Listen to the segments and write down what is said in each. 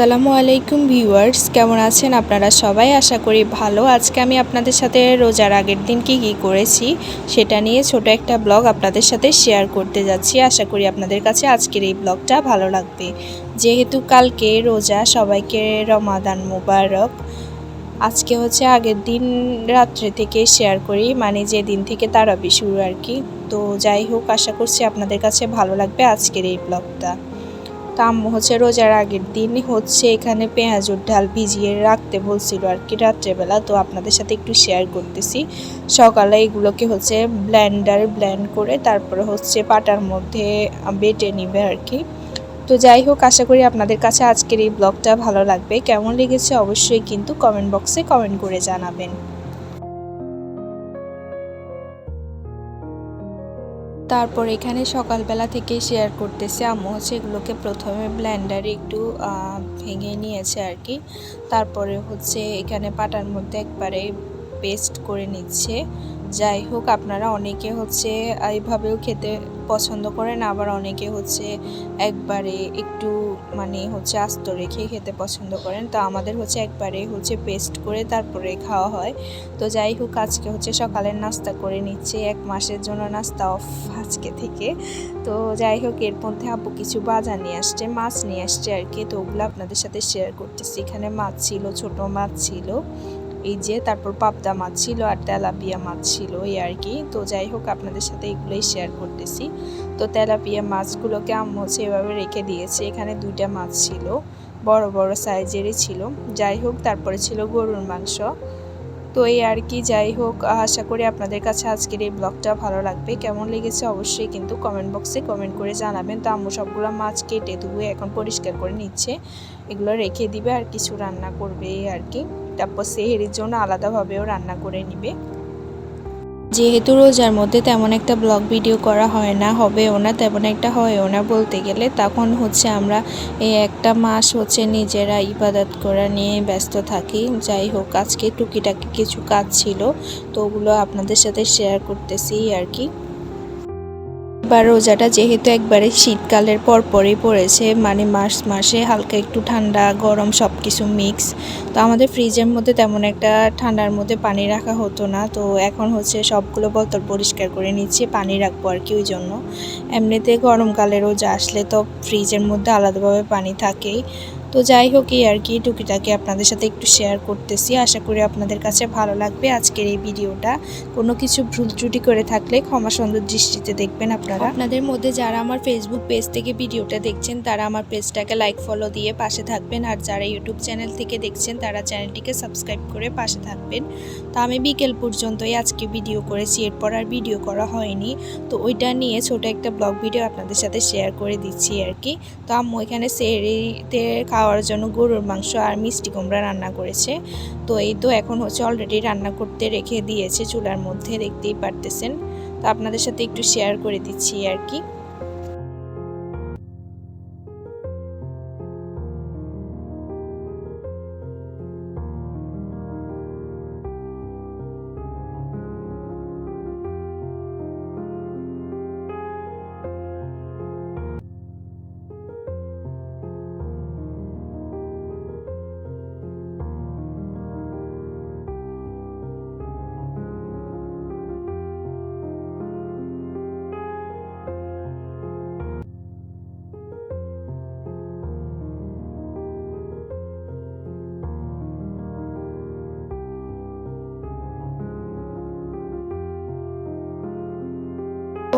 আসসালামু আলাইকুম ভিউয়ার্স, কেমন আছেন আপনারা সবাই? আশা করি ভালো। আজকে আমি আপনাদের সাথে রোজার আগের দিন কি করেছি সেটা নিয়ে ছোট একটা ব্লগ আপনাদের সাথে শেয়ার করতে যাচ্ছি। আশা করি আপনাদের কাছে আজকের এই ব্লগটা ভালো লাগবে। যেহেতু কালকে রোজা, সবাইকে রমাদান মোবারক। আজকে হচ্ছে আগের দিন রাত্রে থেকে শেয়ার করি, মানে যে দিন থেকে তারাবি শুরু আর কি। তো যাই হোক, আশা করছি আপনাদের কাছে ভালো লাগবে আজকের এই ব্লগটা। তো আম্মু হচ্ছে রোজার আগের দিন হচ্ছে এখানে পেঁয়াজুর ডাল ভিজিয়ে রাখতে বলছিল আর কি রাত্রেবেলা। তো আপনাদের সাথে একটু শেয়ার করতেছি। সকালে এগুলোকে হচ্ছে ব্লেন্ড করে তারপরে হচ্ছে পাটার মধ্যে বেটে নিবে আর কি। তো যাই হোক, আশা করি আপনাদের কাছে আজকের এই ব্লগটা ভালো লাগবে। কেমন লেগেছে অবশ্যই কিন্তু কমেন্ট বক্সে কমেন্ট করে জানাবেন। তারপর এখানে সকালবেলা থেকে শেয়ার করতেছি, আম্মু হচ্ছে এগুলোকে প্রথমে ব্লেন্ডারে একটু ভেঙে নিয়েছে আর কি। তারপরে হচ্ছে এখানে পাটার মধ্যে একবারে পেস্ট করে নিচ্ছে। যাই হোক, আপনারা অনেকে হচ্ছে এইভাবেও খেতে পছন্দ করেন, আবার অনেকে হচ্ছে একবারে একটু মানে হচ্ছে আস্ত রেখে খেতে পছন্দ করেন। তো আমাদের হচ্ছে একবারে হচ্ছে পেস্ট করে তারপরে খাওয়া হয়। তো যাই হোক, আজকে হচ্ছে সকালের নাস্তা করে নিচ্ছে, 1 মাসের জন্য নাস্তা অফ আজকে থেকে। তো যাই হোক, এর মধ্যে আব্বু কিছু বাজার নিয়ে আসছে, মাছ নিয়ে আসছে আর কি। তো ওগুলো আপনাদের সাথে শেয়ার করতেছি। এখানে মাছ ছিল, ছোট মাছ ছিল এই যে, তারপর পাবদা মাছ ছিল আর তেলাপিয়া মাছ ছিল এই আর কি। তো যাই হোক, আপনাদের সাথে এগুলোই শেয়ার করতেছি। তো তেলাপিয়া মাছগুলোকে আম্মু হচ্ছে এভাবে রেখে দিয়েছে। এখানে 2টা মাছ ছিল, বড় বড় সাইজেরই ছিল। যাই হোক, তারপরে ছিল গরুর মাংস। তো এই আর কি। যাই হোক, আশা করি আপনাদের কাছে আজকের এই ব্লগটা ভালো লাগবে। কেমন লেগেছে অবশ্যই কিন্তু কমেন্ট বক্সে কমেন্ট করে জানাবেন। তো আম্মু সবগুলো মাছ কেটে ধুয়ে এখন পরিষ্কার করে নিচ্ছে, এগুলো রেখে দিবে আর কিছু রান্না করবে এই আর কি। তারপর সেহরির জন্য আলাদাভাবেও রান্না করে নিবে। যেহেতু রোজার মধ্যে তেমন একটা ব্লগ ভিডিও করা হয় না, হবেও না, তেমন একটা হয়ও না বলতে গেলে। তখন হচ্ছে আমরা এই একটা মাস হচ্ছে নিজেরা ইবাদত করা নিয়ে ব্যস্ত থাকি। যাই হোক, আজকে টুকিটাকি কিছু কাজ ছিল, তো ওগুলো আপনাদের সাথে শেয়ার করতেছি আর কি। এবার রোজাটা যেহেতু একবারে শীতকালের পরপরই পড়েছে, মানে মার্চ মাসে হালকা একটু ঠান্ডা গরম সব কিছু মিক্স। তো আমাদের ফ্রিজের মধ্যে তেমন একটা ঠান্ডার মধ্যে পানি রাখা হতো না। তো এখন হচ্ছে সবগুলো বোতল পরিষ্কার করে নিচ্ছি, পানি রাখবো আর কি। ওই জন্য এমনিতে গরমকালে রোজা আসলে তো ফ্রিজের মধ্যে আলাদাভাবে পানি থাকেই। তো যাই হোক, এই আর কি টুকিটাকি আপনাদের সাথে একটু শেয়ার করতেছি। আশা করি আপনাদের কাছে ভালো লাগবে আজকের এই ভিডিওটা। কোনো কিছু ভুল ত্রুটি করে থাকলে ক্ষমা সুন্দর দৃষ্টিতে দেখবেন আপনারা। আপনাদের মধ্যে যারা আমার ফেসবুক পেজ থেকে ভিডিওটা দেখছেন তারা আমার পেজটাকে লাইক ফলো দিয়ে পাশে থাকবেন, আর যারা ইউটিউব চ্যানেল থেকে দেখছেন তারা চ্যানেলটিকে সাবস্ক্রাইব করে পাশে থাকবেন। তো আমি বিকেল পর্যন্তই আজকে ভিডিও করেছি, এরপর আর ভিডিও করা হয়নি। তো ওইটা নিয়ে ছোট একটা ব্লগ ভিডিও আপনাদের সাথে শেয়ার করে দিচ্ছি আর কি। তো আম্মু এখানে সেহরিতে খাওয়ার জন্য গরুর মাংস আর মিষ্টি কুমড়া রান্না করেছে। তো এই তো এখন হচ্ছে অলরেডি রান্না করতে রেখে দিয়েছে চুলার মধ্যে, দেখতেই পারতেছেন। তো আপনাদের সাথে একটু শেয়ার করে দিচ্ছি আর কি।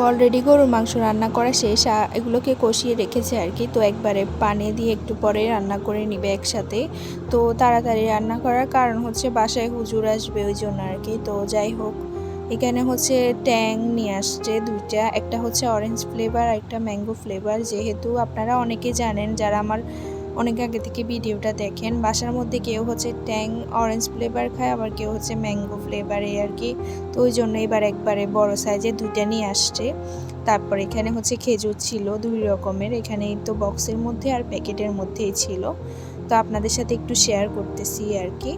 অলরেডি গরুর মাংস রান্না করা শেষ, এগুলোকে কষিয়ে রেখেছে আর কি। তো একবারে পানি দিয়ে একটু পরে রান্না করে নিবে একসাথে। তো তাড়াতাড়ি রান্না করার কারণ হচ্ছে বাসায় হুজুর আসবে, ওই জন্য আর কি। তো যাই হোক, এখানে হচ্ছে ট্যাং নিয়ে আসছে 2টা, একটা হচ্ছে অরেঞ্জ ফ্লেভার আর একটা ম্যাঙ্গো ফ্লেভার। যেহেতু আপনারা অনেকে জানেন যারা আমার অনেক আগে থেকে ভিডিওটা দেখেন, বাসার মধ্যে কেউ হচ্ছে ট্যাং অরেঞ্জ ফ্লেভার খায়, আবার কেউ হচ্ছে ম্যাঙ্গো ফ্লেভার এই আর কি। তো ওই জন্য এবার একবারে বড় সাইজের 2টা নিয়ে আসছে। তারপর এখানে হচ্ছে খেজুর ছিল 2 রকমের, এখানে তো বক্সের মধ্যে আর প্যাকেটের মধ্যেই ছিল। তো আপনাদের সাথে একটু শেয়ার করতেছি আর কি।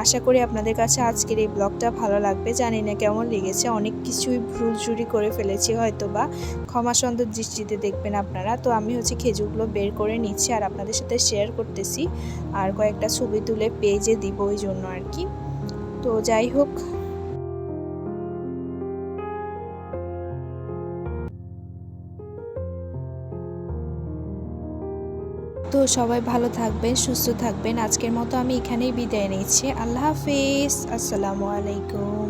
আশা করি আপনাদের কাছে আজকের এই ব্লগটা ভালো লাগবে। জানি না কেমন লেগেছে, অনেক কিছুই ভুল ত্রুটি করে ফেলেছি হয়তো বা, ক্ষমা সুন্দর দৃষ্টিতে দেখবেন আপনারা। তো আমি হচ্ছে খেজুরগুলো বের করে নিচ্ছি আর আপনাদের সাথে শেয়ার করতেছি, আর কয়েকটা ছবি তুলে পেজে দিব ওই জন্য আর কি। তো যাই হোক, তো সবাই ভালো থাকবেন, সুস্থ থাকবেন। আজকের মতো আমি এখানেই বিদায় নিচ্ছি। আল্লাহ হাফেজ, আসসালামু আলাইকুম।